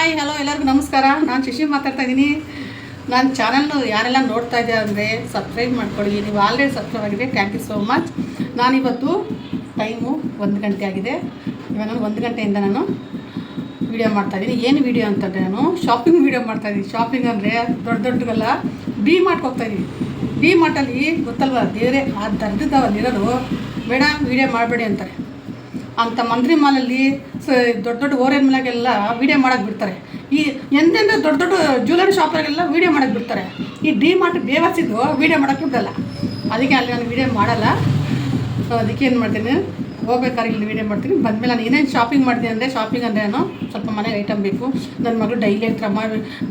Hi hello ಎಲ್ಲರಿಗೂ ನಮಸ್ಕಾರ. ನಾನು ಶಶಿ ಮಾತಾಡ್ತಾ ಇದ್ದೀನಿ. ನನ್ನ ಚಾನಲ್ನು ಯಾರೆಲ್ಲ ನೋಡ್ತಾ ಇದ್ದೀರಾ ಅಂದರೆ ಸಬ್ಸ್ಕ್ರೈಬ್ ಮಾಡ್ಕೊಳ್ಳಿ. ನೀವು ಆಲ್ರೆಡಿ ಸಬ್ಸ್ಕ್ರೈಬ್ ಆಗಿದೆ, ಥ್ಯಾಂಕ್ ಯು ಸೋ ಮಚ್. ನಾನಿವತ್ತು ಟೈಮು 1 ಗಂಟೆ ಆಗಿದೆ. ಇವಾಗ ನಾನು 1 ಗಂಟೆಯಿಂದ ನಾನು ವೀಡಿಯೋ ಮಾಡ್ತಾಯಿದ್ದೀನಿ. ಏನು ವೀಡಿಯೋ ಅಂತಂದರೆ ನಾನು ಶಾಪಿಂಗ್ ವೀಡಿಯೋ ಮಾಡ್ತಾಯಿದ್ದೀನಿ. ಶಾಪಿಂಗ್ ಅಂದರೆ ದೊಡ್ಡದಲ್ಲ, ಡಿ ಮಾರ್ಟ್ಗೆ ಹೋಗ್ತಾಯಿದ್ದೀನಿ. ಡಿ ಮಾರ್ಟಲ್ಲಿ ಗೊತ್ತಲ್ವ ದೇವರೇ ಆ ದರ್ದದವಲ್ಲಿರೋರು ಬೇಡ ವೀಡಿಯೋ ಮಾಡಬೇಡಿ ಅಂತಾರೆ. ಅಂಥ ಮಂತ್ರಿ ಮಾಲಲ್ಲಿ ದೊಡ್ಡ ಓರೇನ್ ಮನೆಗೆಲ್ಲ ವೀಡಿಯೋ ಮಾಡೋಕ್ಕೆ ಬಿಡ್ತಾರೆ. ಈ ಎಂದೆಂದ ದೊಡ್ಡ ಜ್ಯುವೆಲರಿ ಶಾಪ್ಗಳಿಗೆಲ್ಲ ವೀಡಿಯೋ ಮಾಡೋಕ್ಕೆ ಬಿಡ್ತಾರೆ. ಈ ಡಿ ಮಾರ್ಟ್ ಬೇವಸಿದ್ದು ವೀಡಿಯೋ ಮಾಡೋಕ್ಕೆ ಬಿಡಲ್ಲ. ಅದಕ್ಕೆ ಅಲ್ಲಿ ನಾನು ವೀಡಿಯೋ ಮಾಡಲ್ಲ. ಸೊ ಅದಕ್ಕೆ ಏನು ಮಾಡ್ತೀನಿ, ಹೋಗ್ಬೇಕಾದ್ರೆ ಇಲ್ಲಿ ವೀಡಿಯೋ ಮಾಡ್ತೀನಿ. ಬಂದಮೇಲೆ ನಾನು ಏನೇನು ಶಾಪಿಂಗ್ ಮಾಡ್ತೀನಿ ಅಂದರೆ, ಶಾಪಿಂಗ್ ಅಂದರೆ ನಾನು ಸ್ವಲ್ಪ ಮನೆಗೆ ಐಟಮ್ ಬೇಕು. ನನ್ನ ಮಗಳು ಡೈಲಿ ಹೇಳ್ತಾರಮ್ಮ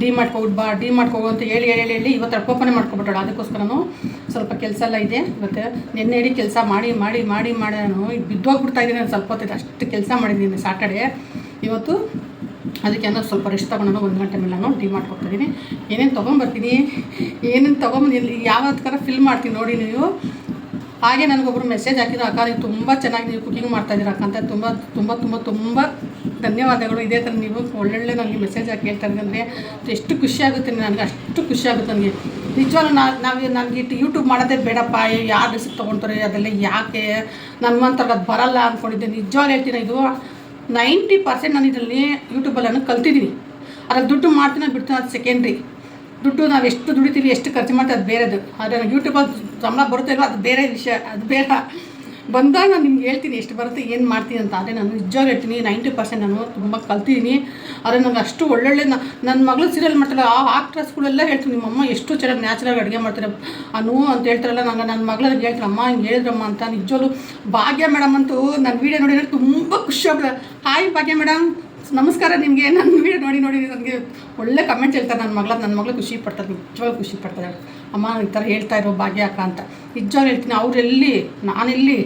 ಡಿ ಮಾರ್ಟ್ಗೆ ಹೋಗ್ಬಾ, ಡಿ ಮಾರ್ಟ್ಗೆ ಹೋಗು ಅಂತ ಹೇಳಿ ಇವತ್ತು ಅಡ್ಕೋಪನೆ ಮಾಡ್ಕೊಬಿಟ್ಟಾಳು. ಅದಕ್ಕೋಸ್ಕರ ನಾನು ಸ್ವಲ್ಪ ಕೆಲಸ ಎಲ್ಲ ಇದೆ. ಇವತ್ತು ನೆನ್ನೆ ಇಡೀ ಕೆಲಸ ಮಾಡಿ ನಾನು ಬಿದ್ದೋಗ್ಬಿಡ್ತಾ ಇದ್ದೀನಿ. ನಾನು ಸ್ವಲ್ಪ ಹೊತ್ತಿದೆ ಅಷ್ಟು ಕೆಲಸ ಮಾಡಿದ್ದೀನಿ ಸಾಟರ್ಡೆ. ಇವತ್ತು ಅದಕ್ಕೆ ನಾನು ಸ್ವಲ್ಪ ರೆಸ್ಟ್ ತೊಗೊಂಡು 1 ಗಂಟೆ ಮೇಲೆ ನಾನು ಡಿ ಮಾರ್ಟ್ಗೆ ಹೋಗ್ತಾಯಿದ್ದೀನಿ. ಏನೇನು ತೊಗೊಂಬರ್ತೀನಿ, ಏನೇನು ತೊಗೊಂಬಂದು ಯಾವತ್ತರ ಫಿಲ್ ಮಾಡ್ತೀನಿ ನೋಡಿ ನೀವು. ಹಾಗೆ ನನಗೊಬ್ಬರು ಮೆಸೇಜ್ ಹಾಕಿದ್ರು, ಅಕ್ಕ ನೀವು ತುಂಬ ಚೆನ್ನಾಗಿ ನೀವು ಕುಕಿಂಗ್ ಮಾಡ್ತಾಯಿದ್ದೀರ ಅಕ್ಕ ಅಂತ. ತುಂಬ ಧನ್ಯವಾದಗಳು. ಇದೇ ಥರ ನೀವು ಒಳ್ಳೊಳ್ಳೆ ನನಗೆ ಮೆಸೇಜ್ ಹಾಕಿ ಹೇಳ್ತಾರೆ ಅಂದರೆ ಎಷ್ಟು ಖುಷಿಯಾಗುತ್ತೆ ನನಗೆ, ಅಷ್ಟು ಖುಷಿಯಾಗುತ್ತೆ ನನಗೆ ನಿಜವಾಗ್ಲೂ. ನನಗೆ ಯೂಟ್ಯೂಬ್ ಮಾಡೋದೇ ಬೇಡಪ್ಪ, ಯಾರು ರೆಸಿಪಿ ತೊಗೊಳ್ತಾರೆ ಅದೆಲ್ಲ ಯಾಕೆ ನನ್ಗಂತವ್ರಿಗೆ ಅದು ಬರಲ್ಲ ಅಂದ್ಕೊಂಡಿದ್ದೆ. ನಿಜವಾಗ್ಲೂ ಹೇಳ್ತೀನಿ, ಇದು 90% ನಾನು ಇದರಲ್ಲಿ ಯೂಟ್ಯೂಬಲ್ಲಿ ನಾನು ಕಲ್ತಿದ್ದೀನಿ. ಅದ್ರಲ್ಲಿ ದುಡ್ಡು ಮಾಡ್ತೀನಿ ಬಿಡ್ತೀನಿ, ಅದು ಸೆಕೆಂಡ್ರಿ. ದುಡ್ಡು ನಾವು ಎಷ್ಟು ದುಡಿತೀವಿ, ಎಷ್ಟು ಖರ್ಚು ಮಾಡ್ತೀವಿ ಅದು ಬೇರೆದು. ಆದರೆ ನಾನು ಯೂಟ್ಯೂಬಲ್ಲಿ ಸಂಬಳ ಬರುತ್ತೆ ಇಲ್ವ ಅದು ಬೇರೆ ವಿಷಯ, ಅದು ಬೇರೆ. ಬಂದಾಗ ನಾನು ನಿಮ್ಗೆ ಹೇಳ್ತೀನಿ ಎಷ್ಟು ಬರುತ್ತೆ, ಏನು ಮಾಡ್ತೀನಿ ಅಂತ. ಆದರೆ ನಾನು ನಿಜವಾಗಿ ಹೇಳ್ತೀನಿ 90% ನಾನು ತುಂಬ ಕಲ್ತಿದ್ದೀನಿ. ಆದರೆ ನನಗೆ ಅಷ್ಟು ಒಳ್ಳೊಳ್ಳೆ ನನ್ನ ಮಗಳು ಸೀರಿಯಲ್ ಮಾಡ್ತಾಳೆ, ಆ ಆಕ್ಟ್ರೆಸ್ ಸ್ಕೂಲೆಲ್ಲ ಹೇಳ್ತೀನಿ, ನಿಮ್ಮಮ್ಮ ಎಷ್ಟು ಚೆನ್ನಾಗಿ ನ್ಯಾಚುರಲ್ ಅಡುಗೆ ಮಾಡ್ತಾರೆ ಅನು ಅಂತ ಹೇಳ್ತಾರಲ್ಲ. ನನ್ನ ಮಗಳಿಗೆ ಹೇಳ್ತೀನಿ, ಅಮ್ಮ ಹಿಂಗೆ ಹೇಳಿದ್ರಮ್ಮ ಅಂತ. ನಿಜವಾಗ್ಲೂ ಭಾಗ್ಯ ಮೇಡಮ್ ಅಂತೂ ನನ್ನ ವೀಡಿಯೋ ನೋಡಿದರೆ ತುಂಬ ಖುಷಿ ಆಗ್ಬಿಡ. ಹಾಯ್ ಭಾಗ್ಯ ಮೇಡಮ್, ನಮಸ್ಕಾರ ನಿಮಗೆ. ನನ್ನ ವೀಡಿಯೋ ನೋಡಿ ನನಗೆ ಒಳ್ಳೆ ಕಮೆಂಟ್ಸ್ ಹೇಳ್ತಾರೆ. ನನ್ನ ಮಗಳು ಖುಷಿ ಪಡ್ತಾರೆ, ನಿಜವಾಗ್ಲೂ ಖುಷಿ ಪಡ್ತಾರೆ. ಅಮ್ಮ ಈ ಥರ ಹೇಳ್ತಾ ಇರೋ ಭಾಗ್ಯ ಅಕ್ಕ ಅಂತ ನಿಜವಾಗ್ಲೂ ಹೇಳ್ತೀನಿ. ಅವರೆಲ್ಲಿ ನಾನೆಲ್ಲಿ,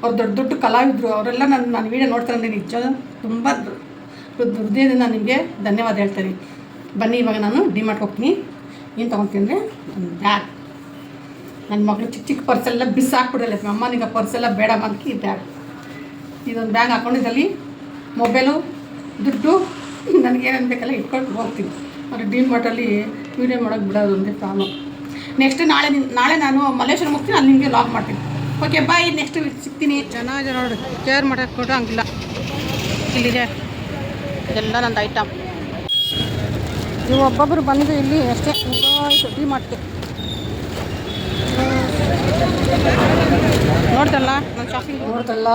ಅವ್ರು ದೊಡ್ಡ ಕಲಾವಿದರು, ಅವರೆಲ್ಲ ನನ್ನ ವೀಡಿಯೋ ನೋಡ್ತಾರೆ ಅಂದರೆ ನಿಜ ತುಂಬ ಹೃದಯದಿಂದ ನಿಮಗೆ ಧನ್ಯವಾದ ಹೇಳ್ತೀನಿ. ಬನ್ನಿ ಇವಾಗ ನಾನು ಡಿ ಮಾರ್ಟ್ಗೆ ಹೋಗ್ತೀನಿ. ಏನು ತೊಗೊತೀನಿ ಅಂದರೆ ಒಂದು ಬ್ಯಾಗ್. ನನ್ನ ಮಗಳು ಚಿಕ್ಕ ಪರ್ಸೆಲ್ಲ ಬಿಸಾಕ್ಬಿಡಲ್ಲ, ಅಮ್ಮನಿಗೆ ಪರ್ಸೆಲ್ಲ ಬೇಡ ಅಂತ ಈ ಬ್ಯಾಗ್, ಇದೊಂದು ಬ್ಯಾಗ್ ಹಾಕ್ಕೊಂಡಿದ್ದಲ್ಲಿ ಮೊಬೈಲು, ದುಡ್ಡು, ನನಗೇನೇನು ಬೇಕಲ್ಲ ಇಟ್ಕೊಂಡು ಹೋಗ್ತೀನಿ. ಆದರೆ ಡಿ ಮಾರ್ಟಲ್ಲಿ ವೀಡಿಯೋ ಮಾಡೋಕ್ಕೆ ಬಿಡೋದು ಒಂದೇ ಪ್ರಾಬ್ಲಮ್. ನೆಕ್ಸ್ಟ್ ನಾಳೆ ನಾನು ಮಲ್ಲೇಶ್ವರಂ ಹೋಗ್ತೀನಿ, ಅಲ್ಲಿ ನಿಮಗೆ ಲಾಗ್ ಮಾಡ್ತೀನಿ. ಓಕೆ ಬಾಯ್, ನೆಕ್ಸ್ಟ್ ಸಿಗ್ತೀನಿ. ಚೆನ್ನಾಗಿದೆ ನೋಡಿ, ಕೇರ್ ಮಾಡೋಕ್ಕೆ ಕೊಟ್ಟು ಹಂಗಿಲ್ಲ. ಇಲ್ಲಿದೆ ಎಲ್ಲ ನಂದು ಐಟಮ್. ನೀವು ಒಬ್ಬೊಬ್ಬರು ಬಂದು ಇಲ್ಲಿ ಅಷ್ಟೇ ಡಿ ಮಾರ್ಟ್ಗೆ ನೋಡ್ತಲ್ಲ, ನನ್ನ ಶಾಪಿಂಗ್ ನೋಡ್ತಲ್ಲ.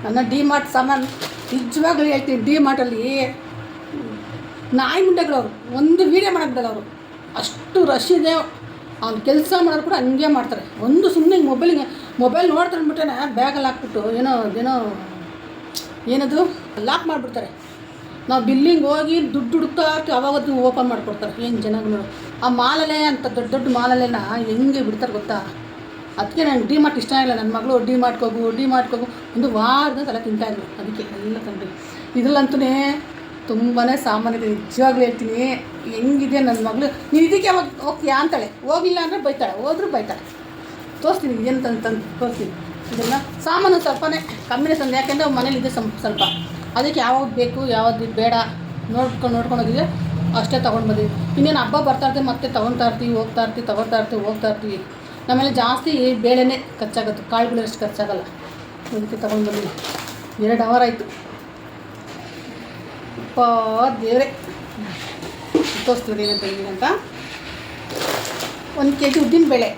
ನನ್ನ ಡಿ ಮಾರ್ಟ್ ಸಾಮಾನು ನಿಜವಾಗ್ಲೂ ಹೇಳ್ತೀನಿ, ಡಿ ಮಾರ್ಟಲ್ಲಿ ನಾಯಿ ಮುಂಡೆಗಳವರು ಒಂದು ವೀಡಿಯೋ ಮಾಡೋಕ್ಕೆ ಬಿಡಲ್ಲ ಅವರು. ಅಷ್ಟು ರಶ್ ಇದೆ. ಅವ್ನು ಕೆಲಸ ಮಾಡೋರು ಕೂಡ ಹಂಗೆ ಮಾಡ್ತಾರೆ. ಒಂದು ಸುಮ್ಮನೆ ಮೊಬೈಲ್ ನೋಡ್ತಾರೆ ಅಂದ್ಬಿಟ್ಟೆ ಬ್ಯಾಗಲ್ಲಿ ಹಾಕ್ಬಿಟ್ಟು ಏನದು ಲಾಕ್ ಮಾಡಿಬಿಡ್ತಾರೆ. ನಾವು ಬಿಲ್ಲಿಂಗ್ ಹೋಗಿ ದುಡ್ಡು ಹುಡುಕ್ತಾ ಇರ್ತೀವಿ, ಅವಾಗತ್ತು ಓಪನ್ ಮಾಡಿಕೊಡ್ತಾರೆ. ಏನು ಜನಗಳು ಆ ಮಾಲಲ್ಲೇ ಅಂತ ದೊಡ್ಡ ಮಾಲಲ್ಲೇನ ಹೆಂಗೆ ಬಿಡ್ತಾರೆ ಗೊತ್ತಾ. ಅದಕ್ಕೆ ನನಗೆ ಡಿ ಮಾರ್ಟ್ ಇಷ್ಟ ಇಲ್ಲ. ನನ್ನ ಮಗಳು ಡಿ ಮಾರ್ಟ್ಗೆ ಹೋಗು ಒಂದು ವಾರದ ತಲೆ ತಿಂತಾಯಿದ್ರು. ಅದಕ್ಕೆ ಎಲ್ಲ ತಂದು ಇದರಲ್ಲಂತೂ ತುಂಬಾ ಸಾಮಾನ್ಯ ಇದೆ. ನಿಜವಾಗ್ಲೂ ಹೇಳ್ತೀನಿ, ಹೆಂಗಿದೆ ನನ್ನ ಮಗಳು. ನೀನು ಇದಕ್ಕೆ ಯಾವಾಗ ಹೋಗ್ತೀಯಾ ಅಂತಾಳೆ, ಹೋಗಿಲ್ಲ ಅಂದರೆ ಬೈತಾಳೆ, ಹೋದ್ರೂ ಬೈತಾಳೆ. ತೋರಿಸ್ತೀನಿ ಏನು ತಂದು ತೋರಿಸ್ತೀನಿ. ಇದೆಲ್ಲ ಸಾಮಾನು ಸ್ವಲ್ಪನೇ ಕಮ್ಮಿನೇ ತಂದು, ಯಾಕೆಂದರೆ ಮನೇಲಿ ಇದೆ ಸ್ವಲ್ಪ. ಅದಕ್ಕೆ ಯಾವಾಗ ಬೇಕು ಯಾವುದು ಬೇಡ ನೋಡ್ಕೊಂಡು ಹೋಗಿದ್ರೆ ಅಷ್ಟೇ ತೊಗೊಂಡು ಬಂದಿವಿ. ಇನ್ನೇನು ಹಬ್ಬ ಬರ್ತಾಯಿರ್ತೀವಿ, ಮತ್ತೆ ತೊಗೊಳ್ತಾ ಇರ್ತೀವಿ. ನಮ್ಮೆಲ್ಲ ಜಾಸ್ತಿ ಬೇಳೆನೇ ಖರ್ಚಾಗುತ್ತೆ, ಕಾಳುಗಳು ಅಷ್ಟು ಖರ್ಚಾಗಲ್ಲ. ಅದಕ್ಕೆ ತೊಗೊಂಡು ಬಂದಿವಿ. 2 ಅವರ್ ಆಯಿತು. ದೇವರೇ ತೋರಿಸ್ತೀವಿ ಏನಂತ ಅಂತ. 1 kg ಉದ್ದಿನ ಬೇಳೆ,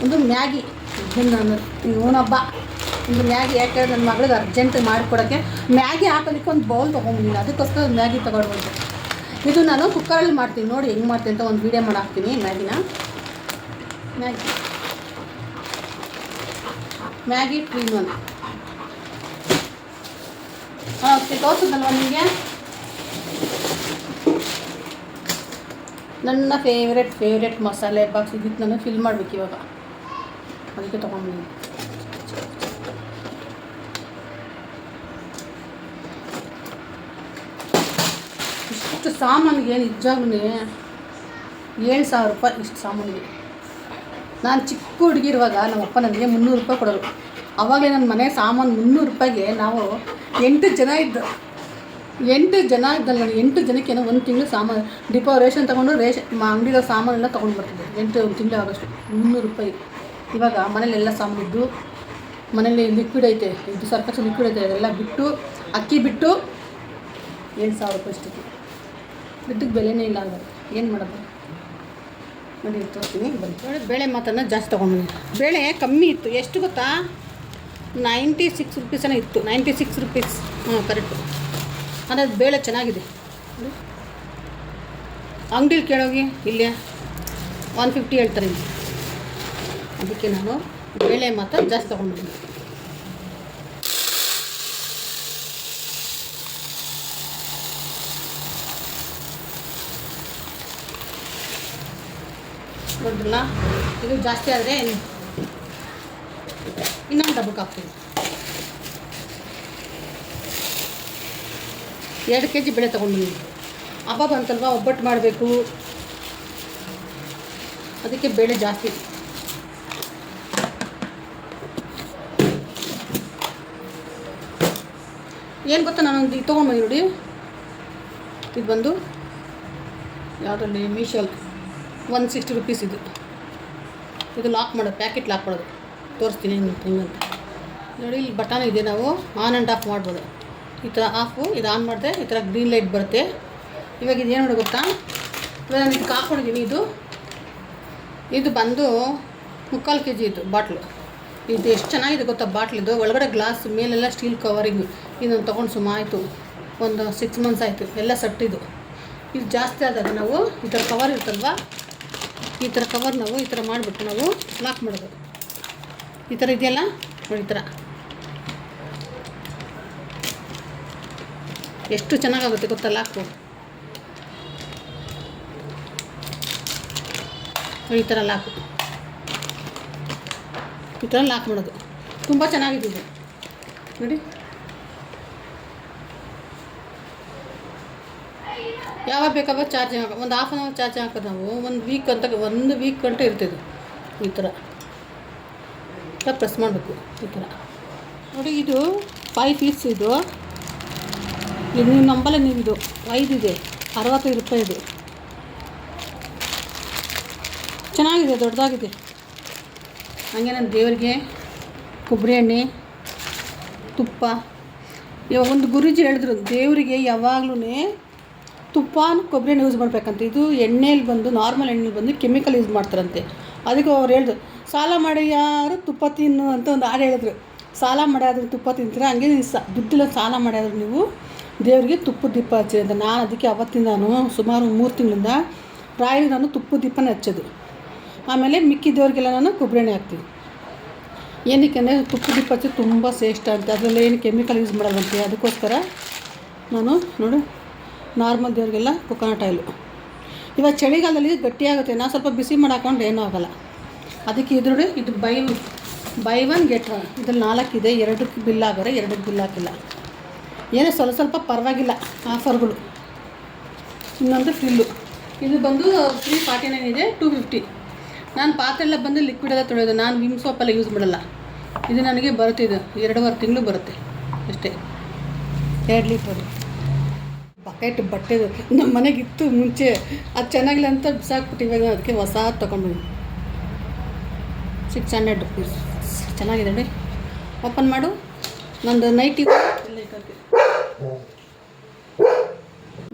ಒಂದು ಮ್ಯಾಗಿ, ಹಬ್ಬ ಒಂದು ಮ್ಯಾಗಿ. ಯಾಕೆ ನನ್ನ ಮಗಳಿಗೆ ಅರ್ಜೆಂಟ್ ಮಾಡಿಕೊಡೋಕ್ಕೆ ಮ್ಯಾಗಿ ಹಾಕೋದಕ್ಕೆ ಒಂದು ಬೌಲ್ ತೊಗೊಂಡಿಲ್ಲ, ಅದಕ್ಕೋಸ್ಕರ ಮ್ಯಾಗಿ ತೊಗೊಂಡ್ಬಂದು. ಇದು ನಾನು ಕುಕ್ಕರಲ್ಲಿ ಮಾಡ್ತೀನಿ, ನೋಡಿ ಹೆಂಗೆ ಮಾಡ್ತೀನಿ ಅಂತ ಒಂದು ವೀಡಿಯೋ ಮಾಡಿ ಹಾಕ್ತೀನಿ. ಮ್ಯಾಗಿ 3 in 1 ತೋರಿಸೋದಲ್ವ ನಿಮಗೆ. ನನ್ನ ಫೇವ್ರೆಟ್ ಮಸಾಲೆ ಬಾಕ್ಸ್ ಇದಕ್ಕೆ ನಾನು ಫಿಲ್ ಮಾಡಬೇಕು ಇವಾಗ, ಅದಕ್ಕೆ ತೊಗೊಂಡಿದ್ದೀನಿ. ಇಷ್ಟು ಸಾಮಾನಿಗೆ ನಿಜವಾಗ್ಲೂ 7,000 ರೂಪಾಯಿ ಇಷ್ಟು ಸಾಮಾನಿಗೆ. ನಾನು ಚಿಕ್ಕ ಹುಡುಗಿ ಇರುವಾಗ ನಮ್ಮಪ್ಪ ನನಗೆ 300 ರೂಪಾಯಿ ಕೊಡೋರು. ಆವಾಗಲೇ ನನ್ನ ಮನೆ ಸಾಮಾನು 300 ರೂಪಾಯಿಗೆ ನಾವು 8 ಜನ ಇದ್ದು. 8 ಜನ ಇದ್ದಲ್ಲ, 8 ಜನಕ್ಕೆ ಏನೋ 1 ತಿಂಗಳು ಸಾಮಾನು ರೇಷನ್ ತೊಗೊಂಡು ಅಂಗಡಿలో ಸಾಮಾನೆಲ್ಲ ತೊಗೊಂಡು ಬರ್ತಿದ್ದೆ. 1 ತಿಂಗಳು ಆಗೋಷ್ಟು 300 ರೂಪಾಯಿ. ಇವಾಗ ಮನೇಲೆಲ್ಲ ಸಾಮಾನಿದ್ದು, ಮನೇಲಿ ಲಿಕ್ವಿಡ್ ಐತೆ, ಇದು ಸರ್ಕಸ್ ಲಿಕ್ವಿಡ್ ಐತೆ, ಅದೆಲ್ಲ ಬಿಟ್ಟು ಅಕ್ಕಿ ಬಿಟ್ಟು 7,000 ರೂಪಾಯಿ ಅಷ್ಟಕ್ಕೆ. ಇದಕ್ಕೆ ಬೆಲೆನೇ ಇಲ್ಲ ಅಂದರೆ ಏನು ಮಾಡೋದು ನೋಡಿ, ತೋರಿಸ್ತೀನಿ ಬನ್ನಿ. ನೋಡಿ, ಬೇಳೆ ಮಾತನ್ನು ಜಾಸ್ತಿ ತೊಗೊಂಡಿದ್ದೀನಿ. ಬೇಳೆ ಕಮ್ಮಿ ಇತ್ತು, ಎಷ್ಟು ಗೊತ್ತಾ, 96 ರೂಪೀಸನೇ ಇತ್ತು. 96 ರೂಪೀಸ್, ಕರೆಕ್ಟು. ಅಂದರೆ ಅದು ಬೇಳೆ ಚೆನ್ನಾಗಿದೆ. ಅಂಗಡಿಲಿ ಕೇಳೋಗಿ ಇಲ್ಲೇ 150 ಹೇಳ್ತಾರೆ ಇಲ್ಲಿ. ಅದಕ್ಕೆ ನಾನು ಬೇಳೆ ಮಾತ್ರ ಜಾಸ್ತಿ ತೊಗೊಂಡಿದ್ದೀನಿ. ನೋಡಿದ್ರಲ್ಲ, ಇದು ಜಾಸ್ತಿ ಆದರೆ ಇನ್ನೊಂದು ಡಬ್ಬಕ್ಕೆ ಹಾಕ್ತೀನಿ. 2 kg ಬೇಳೆ ತೊಗೊಂಡಿದ್ದೀನಿ. ಹಬ್ಬ ಬಂತಲ್ವ, ಒಬ್ಬಟ್ಟು ಮಾಡಬೇಕು, ಅದಕ್ಕೆ ಬೇಳೆ ಜಾಸ್ತಿ. ಏನು ಗೊತ್ತಾ, ನಾನೊಂದು ಇದು ತೊಗೊಂಡ್ಬಂದು ನೋಡಿ, ಇದು ಬಂದು ಯಾವುದರಲ್ಲಿ ಮೀಶೋಲ್ಲಿ 160 ರೂಪೀಸ್ ಇದು ಲಾಕ್ ಮಾಡೋದು, ಪ್ಯಾಕೆಟ್ ಲಾಕ್ ಮಾಡೋದು. ತೋರಿಸ್ತೀನಿ ಹಿಂಗಂತ ನೋಡಿ. ಇಲ್ಲಿ ಬಟನ್ ಇದೆ, ನಾವು ಆನ್ ಆ್ಯಂಡ್ ಆಫ್ ಮಾಡ್ಬೋದು. ಈ ಥರ ಆಫು, ಇದು ಆನ್ ಮಾಡಿದ್ರೆ ಈ ಥರ ಗ್ರೀನ್ ಲೈಟ್ ಬರುತ್ತೆ. ಇವಾಗ ಇದು ಏನು ಮಾಡಿ ಗೊತ್ತಾ, ಇವಾಗ ನಾನು ಇದಕ್ಕೆ ಹಾಕ್ಕೊಂಡಿದ್ದೀನಿ. ಇದು ಬಂದು 3/4 kg ಇದು ಬಾಟ್ಲು. ಇದು ಎಷ್ಟು ಚೆನ್ನಾಗಿದೆ ಗೊತ್ತಾ ಬಾಟ್ಲಿದು, ಒಳಗಡೆ ಗ್ಲಾಸ್, ಮೇಲೆಲ್ಲ ಸ್ಟೀಲ್ ಕವರಿಂಗು. ಇದನ್ನು ತೊಗೊಂಡು ಸುಮಾರಾಯಿತು, ಒಂದು 6 months ಆಯಿತು, ಎಲ್ಲ ಸಟ್ಟಿದು. ಇದು ಜಾಸ್ತಿ ಆದಾಗ ನಾವು ಈ ಥರ ಕವರ್ ಇರ್ತಲ್ವ, ಈ ಥರ ಕವರ್ ನಾವು ಈ ಥರ ಮಾಡಿಬಿಟ್ಟು ನಾವು ಲಾಕ್ ಮಾಡೋದು. ಈ ಥರ ಇದೆಯಲ್ಲ ನೋಡಿ, ಈ ಥರ ಎಷ್ಟು ಚೆನ್ನಾಗಾಗುತ್ತೆ ಗೊತ್ತಾ ಲಾಕು. ಈ ಥರ ಲಾಕು, ಈ ಥರ ಲಾಕ್ ಮಾಡೋದು ತುಂಬ ಚೆನ್ನಾಗಿದೆ ಇದು ನೋಡಿ. ಯಾವಾಗ ಬೇಕಾವಾಗ ಚಾರ್ಜಿಂಗ್ ಹಾಕೋ, ಒಂದು ½ hour ಚಾರ್ಜಿಂಗ್ ಹಾಕೋದು ನಾವು. 1 ವೀಕ್ ಗಂಟೆ ಇರ್ತಿದ್ದು. ಈ ಥರ ಪ್ರೆಸ್ ಮಾಡಬೇಕು, ಈ ಥರ ನೋಡಿ. ಇದು 5 ಪೀಸ್ ಇದು ನೀವು ನಂಬಲ್ಲ ನೀವು. ಇದು 5 ಇದೆ, 65 ರೂಪಾಯಿ. ಇದು ಚೆನ್ನಾಗಿದೆ, ದೊಡ್ಡದಾಗಿದೆ. ಹಾಗೆ ನಾನು ದೇವರಿಗೆ ಕೊಬ್ಬರಿ ಎಣ್ಣೆ, ತುಪ್ಪ. ಇವಾಗ ಒಂದು ಗುರೂಜಿ ಹೇಳಿದ್ರು, ದೇವರಿಗೆ ಯಾವಾಗಲೂ ತುಪ್ಪ ಕೊಬ್ಬರಿ ಎಣ್ಣೆ ಯೂಸ್ ಮಾಡಬೇಕಂತ. ಇದು ಎಣ್ಣೆಯಲ್ಲಿ ಬಂದು ನಾರ್ಮಲ್ ಎಣ್ಣೆಲಿ ಬಂದು ಕೆಮಿಕಲ್ ಯೂಸ್ ಮಾಡ್ತಾರಂತೆ. ಅದಕ್ಕೆ ಅವ್ರು ಹೇಳಿದ್ರು, ಸಾಲ ಮಾಡಿ ಯಾರು ತುಪ್ಪ ತಿನ್ನು ಅಂತ ಒಂದು ಹಾಡು ಹೇಳಿದ್ರು. ಸಾಲ ಮಾಡ್ಯಾದ್ರು ತುಪ್ಪ ತಿಂತೀರ, ಹಂಗೆ ದುಡ್ಡಿಲ್ಲ ಸಾಲ ಮಾಡ್ಯಾದ್ರು ನೀವು ದೇವರಿಗೆ ತುಪ್ಪದ ದೀಪ ಹಚ್ಚಿ ಅಂತ. ನಾನು ಅದಕ್ಕೆ ಅವತ್ತಿಂದ ನಾನು ಸುಮಾರು 3 ತಿಂಗಳಿಂದ ರಾಯರಿಗೆ ನಾನು ತುಪ್ಪದ ದೀಪನೇ ಹಚ್ಚೋದು. ಆಮೇಲೆ ಮಿಕ್ಕಿದವ್ರಿಗೆಲ್ಲ ನಾನು ಕೊಬ್ಬರಿ ಎಣ್ಣೆ ಹಾಕ್ತೀನಿ. ಏನಕ್ಕೆ ಅಂದರೆ ತುಪ್ಪದ ದೀಪ ಹಚ್ಚಿ ತುಂಬ ಶ್ರೇಷ್ಠ ಅಂತ, ಅದರಲ್ಲಿ ಏನು ಕೆಮಿಕಲ್ ಯೂಸ್ ಮಾಡೋದಂತೆ. ಅದಕ್ಕೋಸ್ಕರ ನಾನು ನೋಡು ನಾರ್ಮಲ್ ದೇವರಿಗೆಲ್ಲ ಕೊಕೊನಟ್ ಆಯಿಲು. ಇವಾಗ ಚಳಿಗಾಲದಲ್ಲಿ ಗಟ್ಟಿಯಾಗುತ್ತೆ, ನಾವು ಸ್ವಲ್ಪ ಬಿಸಿ ಮಾಡಿ ಹಾಕೊಂಡು ಏನೂ ಆಗೋಲ್ಲ. ಅದಕ್ಕೆ ಇದು ನೋಡಿ, ಇದು ಬೈ 1 get 1. ಇದ್ರಲ್ಲಿ 4 ಇದೆ, 2ಕ್ಕೆ ಬಿಲ್ ಆಗೋರೆ, 2ಕ್ಕೆ ಬಿಲ್ ಹಾಕಿಲ್ಲ. ಏನೋ ಸ್ವಲ್ಪ ಪರವಾಗಿಲ್ಲ ಆಫರ್ಗಳು. ಇನ್ನೊಂದು ಫ್ರಿಲ್ಲು, ಇದು ಬಂದು 349 ಇದೆ, 250. ನಾನು ಪಾತ್ರೆ ಎಲ್ಲ ಬಂದು ಲಿಕ್ವಿಡ್ ಎಲ್ಲ ತೊಳೆಯೋದು. ನಾನು ವಿಮ್ ಸೋಪೆಲ್ಲ ಯೂಸ್ ಮಾಡಲ್ಲ. ಇದು ನನಗೆ ಬರುತ್ತೆ, ಇದು 2.5 ತಿಂಗಳು ಬರುತ್ತೆ ಅಷ್ಟೇ. 2 ಲೀಟರ್ ಬಕೆಟ್ ಬಟ್ಟೆದು ನಮ್ಮ ಮನೆಗಿತ್ತು ಮುಂಚೆ, ಅದು ಚೆನ್ನಾಗಿಲ್ಲ ಅಂತ ಬಿಸಾಕ್ಬಿಟ್ಟು ಇವಾಗ ಅದಕ್ಕೆ ಹೊಸ ತೊಗೊಂಡ್ಬಂದು 600 ರೂಪೀಸ್. ಚೆನ್ನಾಗಿದೆ ನೋಡಿ. ಓಪನ್ ಮಾಡು, ನಂದು ನೈಟಿ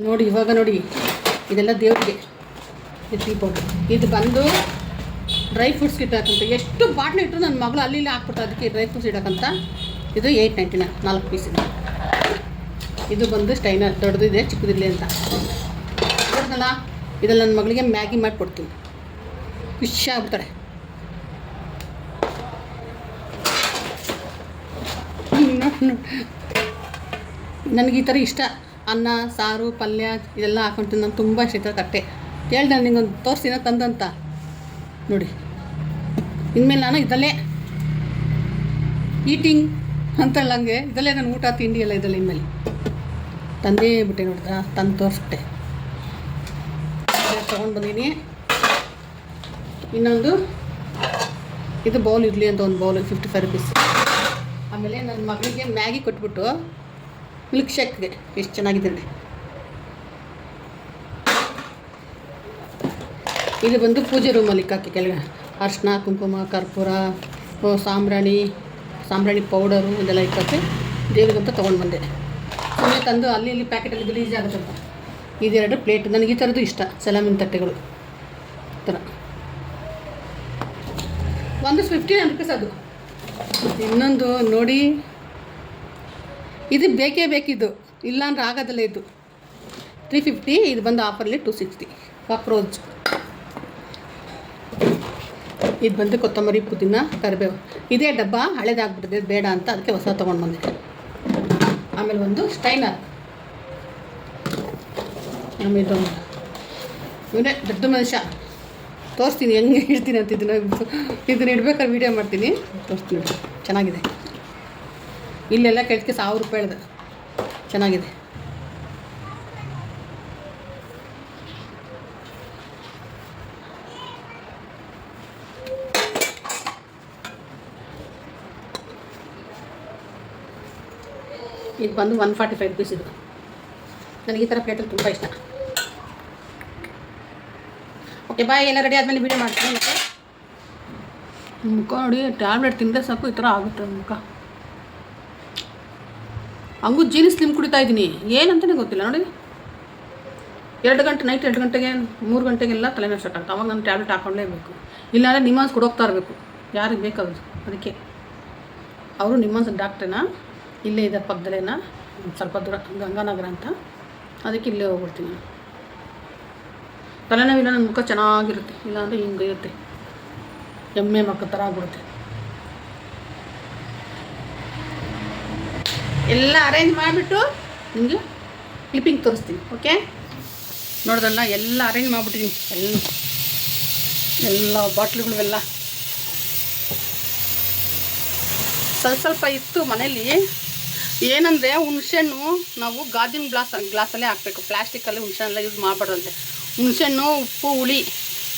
ನೋಡಿ. ಇವಾಗ ನೋಡಿ, ಇದೆಲ್ಲ ದೇವರಿಗೆ ಟೀ ಪೌಡ್ರ್. ಇದು ಬಂದು ಡ್ರೈ ಫ್ರೂಟ್ಸ್ ಇಟ್ಟಾಕಂತ. ಎಷ್ಟು ಬಾಟ್ಲಿ ಇಟ್ಟರು ನನ್ನ ಮಗಳು ಅಲ್ಲಿ ಇಲ್ಲಿ ಹಾಕ್ಬಿಟ್ಟು ಅದಕ್ಕೆ ಡ್ರೈ ಫ್ರೂಟ್ಸ್ ಇಡೋಕ್ಕಂತ. ಇದು 8.99, 4 ಪೀಸ್ ಇದೆ. ಇದು ಬಂದು ಸ್ಟೈನರ್, ದೊಡ್ಡದಿದೆ ಚಿಕ್ಕದಿರಲಿ ಅಂತ ನೋಡಿದಲ್ಲ. ಇದರಲ್ಲಿ ನನ್ನ ಮಗಳಿಗೆ ಮ್ಯಾಗಿ ಮಾಡಿಕೊಡ್ತೀನಿ, ಖುಷಿ ಆಗ್ಬಿಡ್ತಾಳೆ. ನನಗೆ ಈ ಥರ ಇಷ್ಟ, ಅನ್ನ ಸಾರು ಪಲ್ಯ ಇದೆಲ್ಲ ಹಾಕ್ಕೊಂತೀನಿ ನಾನು. ತುಂಬ ಇಷ್ಟ ಈ ಥರ ತಟ್ಟೆ. ಹೇಳ್ದೆ ನಾನು ನಿಂಗೊಂದು ತೋರಿಸ್ತೀನ ತಂದಂತ ನೋಡಿ. ಇನ್ಮೇಲೆ ನಾನು ಇದಲ್ಲೇ ಈಟಿಂಗ್ ಅಂತಲ್ಲ, ಹಂಗೆ ಇದಲ್ಲೇ ನಾನು ಊಟ ತಿಂಡಿ ಎಲ್ಲ ಇದಲ್ಲೇ ಇನ್ಮೇಲೆ ತಂದೇ ಬಿಟ್ಟೆ. ನೋಡಿದ್ರಾ, ತಂದು ತೋರಿಸ್ಬಿಟ್ಟೆ. ತೊಗೊಂಡು ಬಂದೀನಿ. ಇನ್ನೊಂದು ಇದು ಬೌಲ್ ಇರಲಿ ಅಂತ ಒಂದು ಬೌಲ್ 55 ರೂಪೀಸ್. ಆಮೇಲೆ ನನ್ನ ಮಗಳಿಗೆ ಮ್ಯಾಗಿ ಕೊಟ್ಬಿಟ್ಟು ಮಿಲ್ಕ್ ಶೇಕ್ಗೆ ಎಷ್ಟು ಚೆನ್ನಾಗಿದೆ ನೋಡಿ. ಇದು ಬಂದು ಪೂಜೆ ರೂಮಲ್ಲಿ ಹಾಕಿ ಕೆಳಗೆ ಅರಿಶಿನ, ಕುಂಕುಮ, ಕರ್ಪೂರ, ಸಾಂಬ್ರಾಣಿ ಪೌಡರು ಇದೆಲ್ಲ ಇಕ್ಕಕ್ಕೆ ದೇವರಿಗಂತ ತೊಗೊಂಡು ಬಂದೆ. ಸುಮ್ಮನೆ ತಂದು ಅಲ್ಲಿ ಇಲ್ಲಿ ಪ್ಯಾಕೆಟಲ್ಲಿ ಗಲೀಜ್ ಆಗುತ್ತಂತ ಇದೆರಡು ಪ್ಲೇಟ್. ನನಗೆ ಈ ಥರದ್ದು ಇಷ್ಟ, ಸಲಾಮಿನ ತಟ್ಟೆಗಳು ಈ ಥರ. ಒಂದು 59 ರೂಪೀಸ್ ಅದು. ಇನ್ನೊಂದು ನೋಡಿ, ಇದು ಬೇಕೇ ಬೇಕಿದ್ದು, ಇಲ್ಲಾಂದ್ರೆ ಆಗೋದಲ್ಲ. ಇದು 350, ಇದು ಬಂದು ಆಫರಲ್ಲಿ 260. ಕಾಕ್ರೋಚ್. ಇದು ಬಂದು ಕೊತ್ತಂಬರಿ, ಪುದೀನ, ಕರಿಬೇವು. ಇದೇ ಡಬ್ಬ ಹಳೇದಾಗ್ಬಿಟ್ಟಿದೆ, ಬೇಡ ಅಂತ ಅದಕ್ಕೆ ಹೊಸ ತೊಗೊಂಡು ಬಂದೆ. ಆಮೇಲೆ ಒಂದು ಸ್ಟೈನರ್. ಆಮೇಲೆ ಇವನೇ ದೊಡ್ಡ ಮನುಷ್ಯ, ತೋರಿಸ್ತೀನಿ ಹೆಂಗೆ ಇಡ್ತೀನಿ ಅಂತ. ಇದನ್ನ ಇಡ್ಬೇಕಾದ್ರೆ ವೀಡಿಯೋ ಮಾಡ್ತೀನಿ, ತೋರಿಸ್ತೀನಿ. ಚೆನ್ನಾಗಿದೆ. ಇಲ್ಲೆಲ್ಲ ಕೆಳಗೆ 1000 ರೂಪಾಯಿ ಹೇಳ್ದೆ. ಚೆನ್ನಾಗಿದೆ. ಇದು ಬಂದು 145 ರೂಪೀಸ್. ಇದು ನನಗೆ ಈ ಥರ ಪ್ಲೇಟಲ್ಲಿ ತುಂಬ ಇಷ್ಟ. Okay bye. ಎಲ್ಲ ರೆಡಿ ಆದಮೇಲೆ ವೀಡಿಯೋ ಮಾಡ್ತೀನಿ. ಮತ್ತು ಮುಖ ನೋಡಿ, ಟ್ಯಾಬ್ಲೆಟ್ ತಿಂದರೆ ಸಾಕು ಈ ಥರ ಆಗುತ್ತೆ ಮುಖ. ಹಂಗೂ ಜೀನಿ ಸ್ಲಿಮ್ ಕುಡಿತಾ ಇದ್ದೀನಿ, ಏನಂತಲೇ ಗೊತ್ತಿಲ್ಲ ನೋಡಿ. 2 ಗಂಟೆ ನೈಟ್ 2 ಗಂಟೆಗೆ 3 ಗಂಟೆಗೆಲ್ಲ ತಲೆನೋವು ಸ್ಟಾರ್ಟ್ ಆಗುತ್ತೆ. ಅವಾಗ ನಾನು ಟ್ಯಾಬ್ಲೆಟ್ ಹಾಕ್ಕೊಳ್ಳೇಬೇಕು. ಇಲ್ಲಾಂದರೆ ನಿಮ್ಮಾನ್ಸ್ ಕೊಡೋಗ್ತಾ ಇರಬೇಕು, ಯಾರಿಗೆ ಬೇಕಾದ್ರು. ಅದಕ್ಕೆ ಅವರು ನಿಮ್ಮಾನ್ಸ್ ಡಾಕ್ಟ್ರೇನಾ, ಇಲ್ಲೇ ಇದೆ ಪಕ್ಕದಲ್ಲೇನ, ಸ್ವಲ್ಪ ದೂರ, ಗಂಗಾನಗರ ಅಂತ. ಅದಕ್ಕೆ ಇಲ್ಲೇ ಹೋಗ್ಬಿಡ್ತೀನಿ. ತಲೆನೋವಿಲ್ಲ, ನನ್ನ ಮುಖ ಚೆನ್ನಾಗಿರುತ್ತೆ. ಇಲ್ಲಾಂದರೆ ಹಿಂಗೆ ಇರುತ್ತೆ, ಎಮ್ಮೆ ಮಕ್ಕ ಥರ ಆಗ್ಬಿಡುತ್ತೆ. ಎಲ್ಲ ಅರೇಂಜ್ ಮಾಡಿಬಿಟ್ಟು ನಿಮಗೆ ಕ್ಲಿಪ್ಪಿಂಗ್ ತೋರಿಸ್ತೀನಿ. ಓಕೆ, ನೋಡ್ದಲ್ಲ, ಎಲ್ಲ ಅರೇಂಜ್ ಮಾಡಿಬಿಟ್ಟಿದ್ದೀನಿ. ಎಲ್ಲ ಬಾಟ್ಲುಗಳೆಲ್ಲ ಸ್ವಲ್ಪ ಇತ್ತು ಮನೇಲಿ. ಏನಂದರೆ ಹುಣಸೆಹಣ್ಣು ನಾವು ಗಾಜಿನ ಗ್ಲಾಸಲ್ಲೇ ಹಾಕಬೇಕು, ಪ್ಲಾಸ್ಟಿಕ್ಕಲ್ಲಿ ಹುಣಸೆಹಣ್ಣೆಲ್ಲ ಯೂಸ್ ಮಾಡಬಾರ್ದಂತೆ. ಹುಣಸೆಹಣ್ಣು, ಉಪ್ಪು, ಹುಳಿ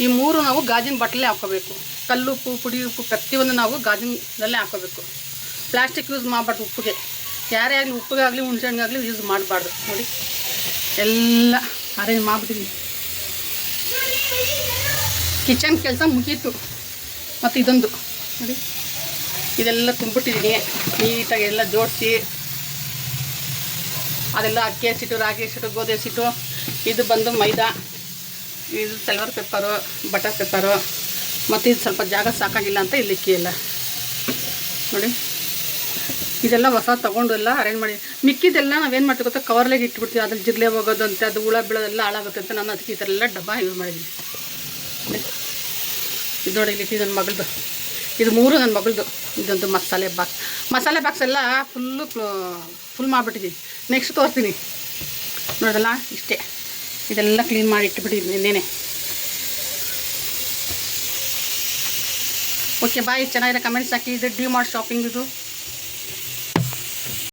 ಈ 3 ನಾವು ಗಾಜಿನ ಬಾಟ್ಲಲ್ಲೇ ಹಾಕೋಬೇಕು. ಕಲ್ಲು ಉಪ್ಪು, ಪುಡಿ ಉಪ್ಪು ಪ್ರತಿಯೊಂದು ನಾವು ಗಾಜಿನಲ್ಲೇ ಹಾಕೋಬೇಕು. ಪ್ಲಾಸ್ಟಿಕ್ ಯೂಸ್ ಮಾಡಬಾರ್ದು ಉಪ್ಪಿಗೆ. ಯಾರೇ ಆಗಲಿ ಉಪ್ಪಿಗಾಗಲಿ ಹುಣಸೆಹಣ್ಣಿಗಾಗಲಿ ಯೂಸ್ ಮಾಡಬಾರ್ದು. ನೋಡಿ ಎಲ್ಲ ಅರೇಂಜ್ ಮಾಡಿಬಿಟ್ಟಿದ್ದೀನಿ. ಕಿಚನ್ ಕೆಲಸ ಮುಗೀತು. ಮತ್ತು ಇದೊಂದು ನೋಡಿ, ಇದೆಲ್ಲ ತುಂಬಿಟ್ಟಿದ್ದೀನಿ ನೀಟಾಗಿ ಎಲ್ಲ ಜೋಡಿಸಿ. ಅದೆಲ್ಲ ಅಕ್ಕಿ ಹಸಿಟ್ಟು, ರಾಗಿ ಹಸಿಟ್ಟು, ಗೋಧಿ ಹಸಿಟ್ಟು. ಇದು ಬಂದು ಮೈದಾ, ಇದು ಸಿಲ್ವರ್ ಪೆಪ್ಪರು, ಬಟರ್ ಪೆಪ್ಪರು. ಮತ್ತು ಇದು ಸ್ವಲ್ಪ ಜಾಗ ಸಾಕಾಗಿಲ್ಲ ಅಂತ ಇಲ್ಲಿ ಇಕ್ಕಿ ಎಲ್ಲ ನೋಡಿ. ಇದೆಲ್ಲ ಹೊಸ ತೊಗೊಂಡು ಎಲ್ಲ ಅರೇಂಜ್ ಮಾಡಿ. ಮಿಕ್ಕಿದೆಲ್ಲ ನಾವೇನು ಮಾಡ್ತೀವಿ ಗೊತ್ತಾ, ಕವರ್ಲಾಗೆ ಇಟ್ಬಿಡ್ತೀವಿ. ಅದ್ರಲ್ಲಿ ಜಿರಳೆ ಹೋಗೋದಂತೆ, ಅದು ಹುಳ ಬೀಳೋದೆಲ್ಲ ಹಾಳಾಗುತ್ತೆ ಅಂತ ನಾನು ಅದಕ್ಕೆ ಈ ಥರ ಎಲ್ಲ ಡಬ್ಬ ಯೂಸ್ ಮಾಡಿದ್ದೀನಿ. ಇದು ನೋಡಿ, ಇಲ್ಲಿ ನನ್ನ ಮಗಳದು, ಇದು 3 ನನ್ನ ಮಗಳದು. ಇದೊಂದು ಮಸಾಲೆ ಬಾಕ್ಸ್ ಎಲ್ಲ ಫುಲ್ ಮಾಡಿಬಿಟ್ಟಿದ್ದೀನಿ. ನೆಕ್ಸ್ಟ್ ತೋರಿಸ್ತೀನಿ. ನೋಡೋದಲ್ಲ, ಇಷ್ಟೇ. ಇದೆಲ್ಲ ಕ್ಲೀನ್ ಮಾಡಿ ಇಟ್ಬಿಟ್ಟಿದ್ದೀನಿ ನಿನ್ನೆನೆ. Okay bye. ಚೆನ್ನಾಗಿದೆ ಕಮೆಂಟ್ಸ್ ಹಾಕಿ. ಇದು ಡಿ ಮಾರ್ಟ್ ಶಾಪಿಂಗ್ ಇದು.